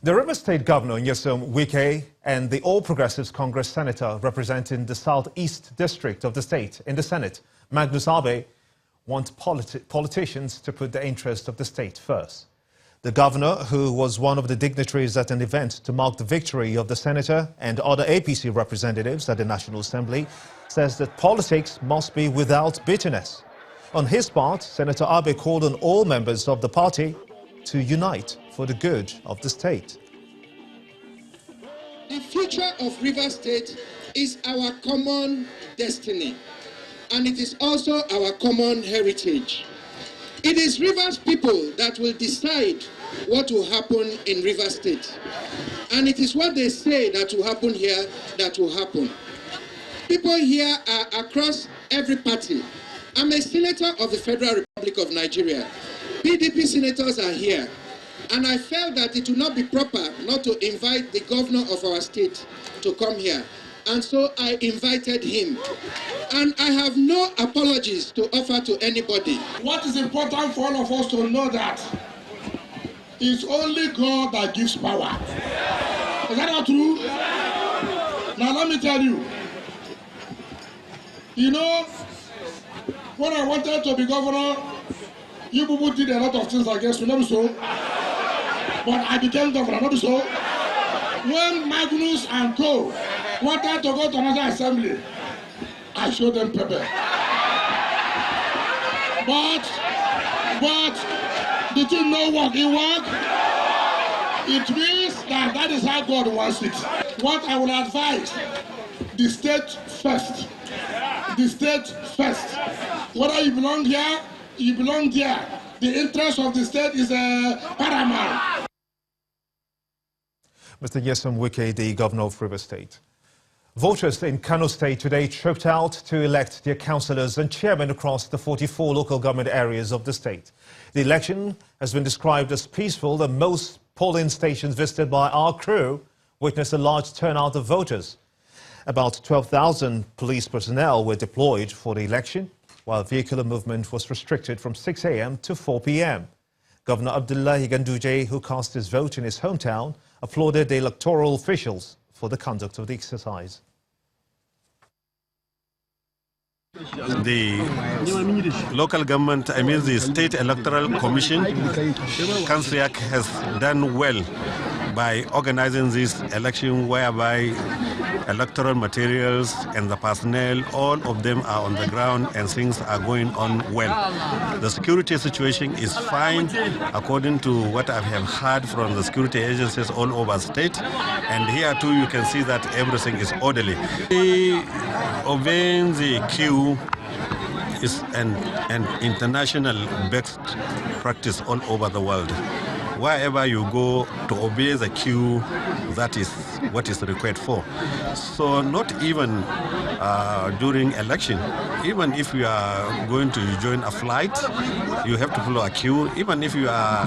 The River State Governor, Nyesom Wike, and the All Progressives Congress Senator representing the Southeast District of the state in the Senate, Magnus Abe, want politicians to put the interest of the state first. The governor, who was one of the dignitaries at an event to mark the victory of the senator and other APC representatives at the National Assembly, says that politics must be without bitterness. On his part, Senator Abe called on all members of the party to unite for the good of the state. The future of River State is our common destiny, and it is also our common heritage. It is Rivers people that will decide what will happen in River State, and it is what they say that will happen here that will happen. People here are across every party. I'm a senator of the Federal Republic of Nigeria. PDP senators are here. And I felt that it would not be proper not to invite the governor of our state to come here. And so I invited him. And I have no apologies to offer to anybody. What is important for all of us to know that it's only God that gives power. Is that not true? Now let me tell you. You know, when I wanted to be governor, you people did a lot of things against me, not so. But I became governor, not so. When Magnus and Co wanted to go to another assembly, I showed them pepper. But did you know what it worked? It means that that is how God wants it. What I will advise, the state first. The state first. Whether you belong here, you belong there. The interest of the state is paramount. Mr. Nyesom Wike, the governor of River State. Voters in Kano State today tripped out to elect their councillors and chairmen across the 44 local government areas of the state. The election has been described as peaceful, and most polling stations visited by our crew witnessed a large turnout of voters. About 12,000 police personnel were deployed for the election, while vehicular movement was restricted from 6 a.m. to 4 p.m. Governor Abdullahi Ganduje, who cast his vote in his hometown, applauded the electoral officials for the conduct of the exercise. The local government, the State Electoral Commission, Councilor has done well by organizing this election whereby electoral materials and the personnel, all of them are on the ground and things are going on well. The security situation is fine according to what I have heard from the security agencies all over the state, and here too you can see that everything is orderly. Obeying the queue is an international best practice all over the world. Wherever you go, to obey the queue, that is what is required for. So not even during election, even if you are going to join a flight, you have to follow a queue. Even if you are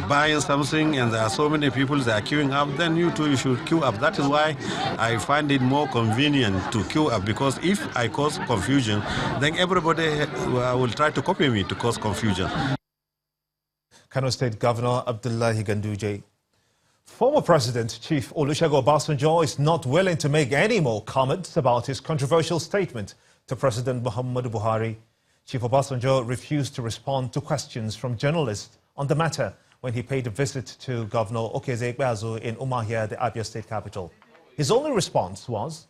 buying something and there are so many people that are queuing up, then you too, you should queue up. That is why I find it more convenient to queue up, because if I cause confusion, then everybody will try to copy me to cause confusion. Kano State Governor Abdullahi Ganduje. Former President Chief Olusegun Obasanjo is not willing to make any more comments about his controversial statement to President Muhammadu Buhari. Chief Obasanjo refused to respond to questions from journalists on the matter when he paid a visit to Governor Okezie-Ikpeazu in Umuahia, the Abia State capital. His only response was,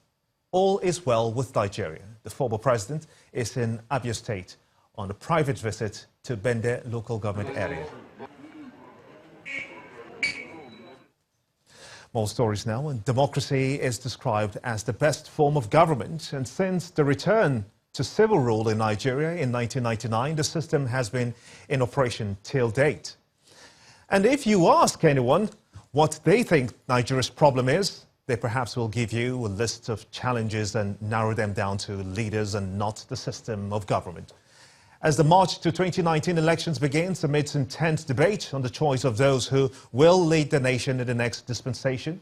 "All is well with Nigeria." The former president is in Abia State on a private visit to Bende local government area. More stories now. And democracy is described as the best form of government, and since the return to civil rule in Nigeria in 1999, the system has been in operation till date. And if you ask anyone what they think Nigeria's problem is, they perhaps will give you a list of challenges and narrow them down to leaders and not the system of government. As the march to 2019 elections begins amidst intense debate on the choice of those who will lead the nation in the next dispensation,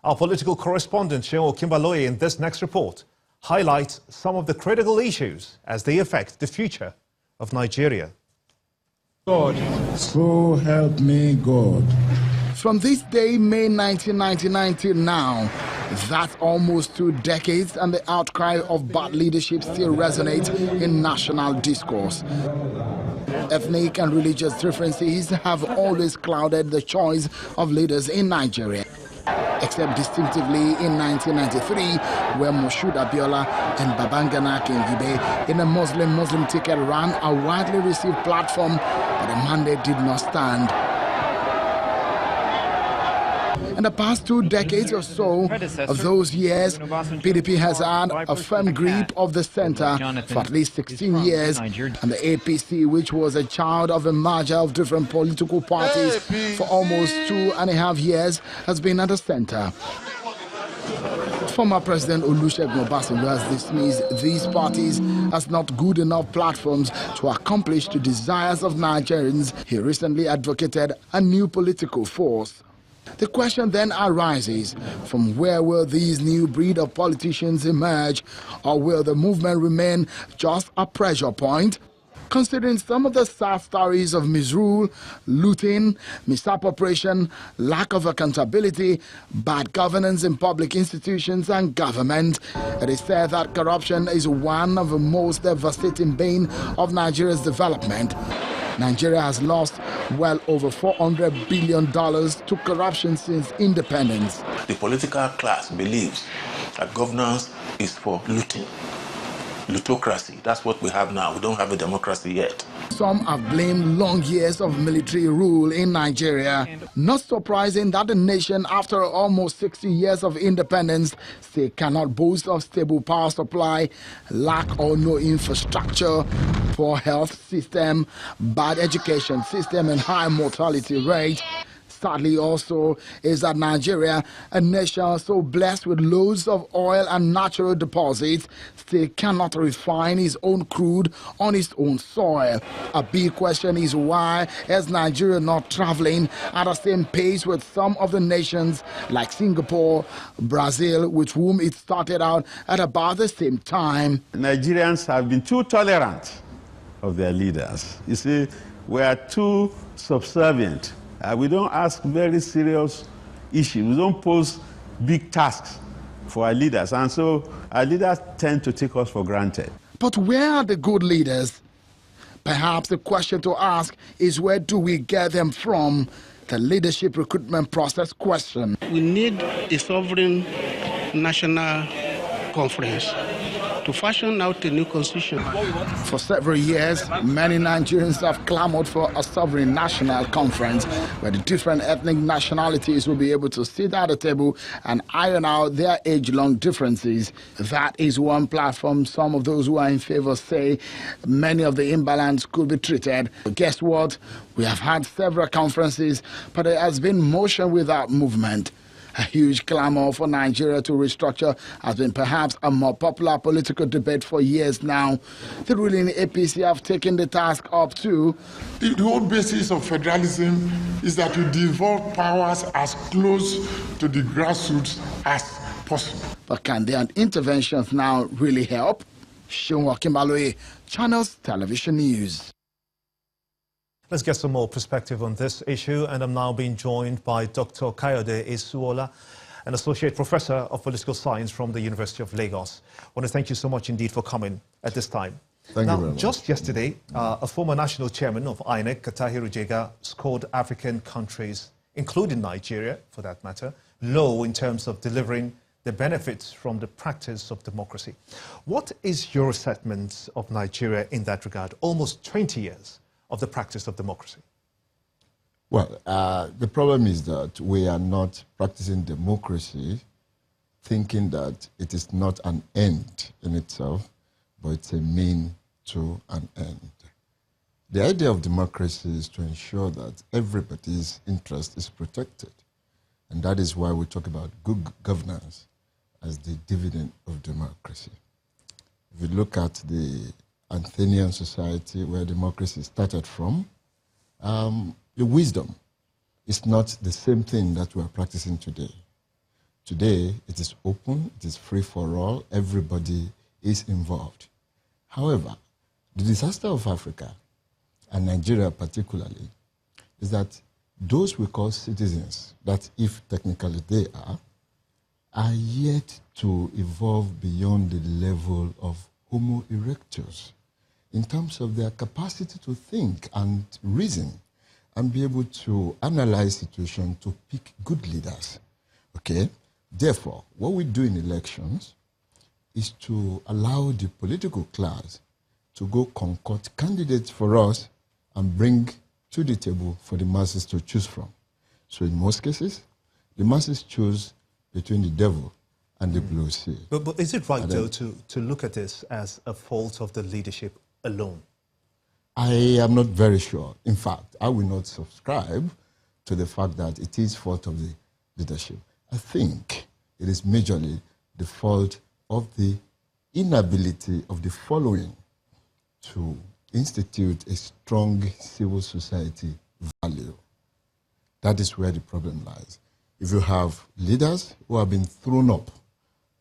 our political correspondent Seun Okinbaloye in this next report highlights some of the critical issues as they affect the future of Nigeria. God, so help me God. From this day, May 1999 till now, that's almost 2 decades, and the outcry of bad leadership still resonates in national discourse. Ethnic and religious differences have always clouded the choice of leaders in Nigeria, except distinctively in 1993, where Moshood Abiola and Babangana Kingibe in a Muslim ticket ran a widely received platform, but the mandate did not stand. In the past 2 decades or so of those years, PDP has had a firm grip of the center for at least 16 years, and the APC, which was a child of a merger of different political parties for almost 2.5 years, has been at the center. Former President Olusegun Obasanjo has dismissed these parties as not good enough platforms to accomplish the desires of Nigerians. He recently advocated a new political force. The question then arises, from where will these new breed of politicians emerge, or will the movement remain just a pressure point? Considering some of the sad stories of misrule, looting, misappropriation, lack of accountability, bad governance in public institutions and government, it is said that corruption is one of the most devastating bane of Nigeria's development. Nigeria has lost well over $400 billion to corruption since independence. The political class believes that governance is for looting. Plutocracy, that's what we have now. We don't have a democracy yet. Some have blamed long years of military rule in Nigeria. Not surprising that the nation, after almost 60 years of independence, still cannot boast of stable power supply, lack or no infrastructure, poor health system, bad education system, and high mortality rate. Sadly also is that Nigeria, a nation so blessed with loads of oil and natural deposits, still cannot refine its own crude on its own soil. A big question is, why is Nigeria not traveling at the same pace with some of the nations like Singapore, Brazil, with whom it started out at about the same time? Nigerians have been too tolerant of their leaders. You see, we are too subservient. We don't ask very serious issues. We don't pose big tasks for our leaders. And so our leaders tend to take us for granted. But where are the good leaders? Perhaps the question to ask is, where do we get them from? The leadership recruitment process question. We need a sovereign national conference to fashion out a new constitution. For several years, many Nigerians have clamored for a sovereign national conference where the different ethnic nationalities will be able to sit at a table and iron out their age-long differences. That is one platform some of those who are in favor say many of the imbalance could be treated. But guess what? We have had several conferences, but there has been motion without movement. A huge clamor for Nigeria to restructure has been perhaps a more popular political debate for years now. The ruling APC have taken the task up too. The whole basis of federalism is that you devolve powers as close to the grassroots as possible. But can their interventions now really help? Shunwa Kimbaloe, Channels Television News. Let's get some more perspective on this issue, and I'm now being joined by Dr. Kayode Esuola, an Associate Professor of Political Science from the University of Lagos. I want to thank you so much indeed for coming at this time. Thank you very much. Just yesterday, a former national chairman of INEC, Tahiru Jega, scored African countries, including Nigeria for that matter, low in terms of delivering the benefits from the practice of democracy. What is your assessment of Nigeria in that regard? Almost 20 years of the practice of democracy. Well, the problem is that we are not practicing democracy thinking that it is not an end in itself, but it's a mean to an end. The idea of democracy is to ensure that everybody's interest is protected. And that is why we talk about good governance as the dividend of democracy. If you look at the Athenian society where democracy started from, the wisdom is not the same thing that we are practicing today. Today, it is open, it is free for all, everybody is involved. However, the disaster of Africa, and Nigeria particularly, is that those we call citizens, that if technically they are yet to evolve beyond the level of Homo erectus in terms of their capacity to think and reason and be able to analyze situations to pick good leaders. Okay? Therefore, what we do in elections is to allow the political class to go concoct candidates for us and bring to the table for the masses to choose from. So in most cases, the masses choose between the devil and the blue sea. But is it right, though, to look at this as a fault of the leadership alone? I am not very sure. In fact, I will not subscribe to the fact that it is fault of the leadership. I think it is majorly the fault of the inability of the following to institute a strong civil society value. That is where the problem lies. If you have leaders who have been thrown up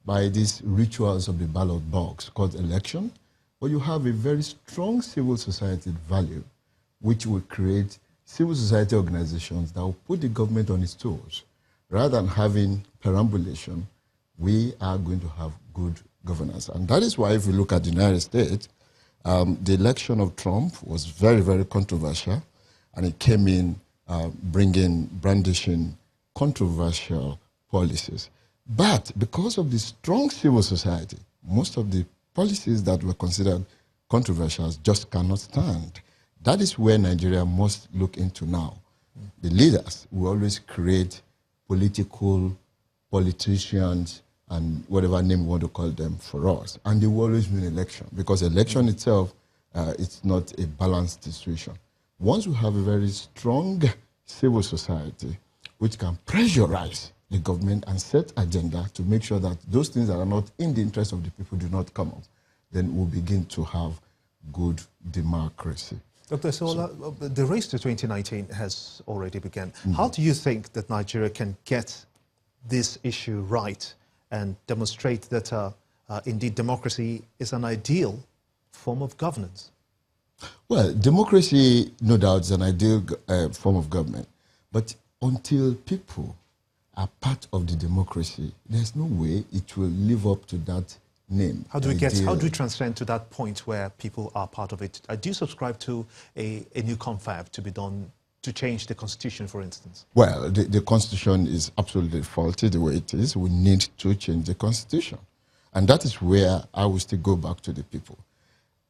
by these rituals of the ballot box called election, or you have a very strong civil society value, which will create civil society organizations that will put the government on its toes. Rather than having perambulation, we are going to have good governance. And that is why if you look at the United States, the election of Trump was very, very controversial, and it came in brandishing controversial policies. But because of the strong civil society, most of the policies that were considered controversial just cannot stand. That is where Nigeria must look into now. The leaders will always create politicians and whatever name you want to call them for us. And they will always win election, because election itself, it's not a balanced situation. Once we have a very strong civil society, which can pressurize the government and set agenda to make sure that those things that are not in the interest of the people do not come up, then we'll begin to have good democracy. Dr. Sola, the race to 2019 has already begun. How do you think that Nigeria can get this issue right and demonstrate that indeed democracy is an ideal form of governance? Well, democracy, no doubt, is an ideal form of government. But until people are part of the democracy, there's no way it will live up to that name. How do we transcend to that point where people are part of it? I do subscribe to a new confab to be done to change the constitution, for instance. Well, the constitution is absolutely faulty the way it is. We need to change the constitution. And that is where I will still go back to the people.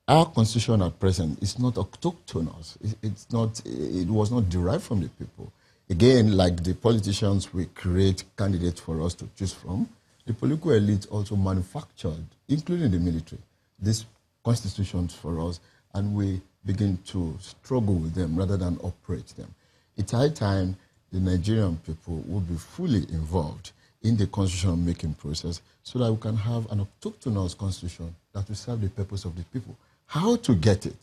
Our constitution at present is not autochthonous. It was not derived from the people. Again, like the politicians we create candidates for us to choose from, the political elite also manufactured, including the military, these constitutions for us, and we begin to struggle with them rather than operate them. It's high time the Nigerian people will be fully involved in the constitution-making process so that we can have an autochthonous constitution that will serve the purpose of the people. How to get it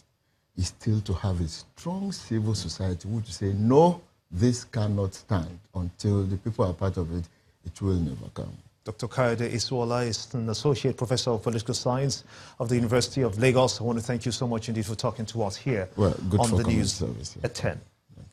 is still to have a strong civil society which will say, no, this cannot stand. Until the people are part of it, it will never come. Dr. Kayode Isuola is an Associate Professor of Political Science of the University of Lagos. I want to thank you so much indeed for talking to us here on the news at 10.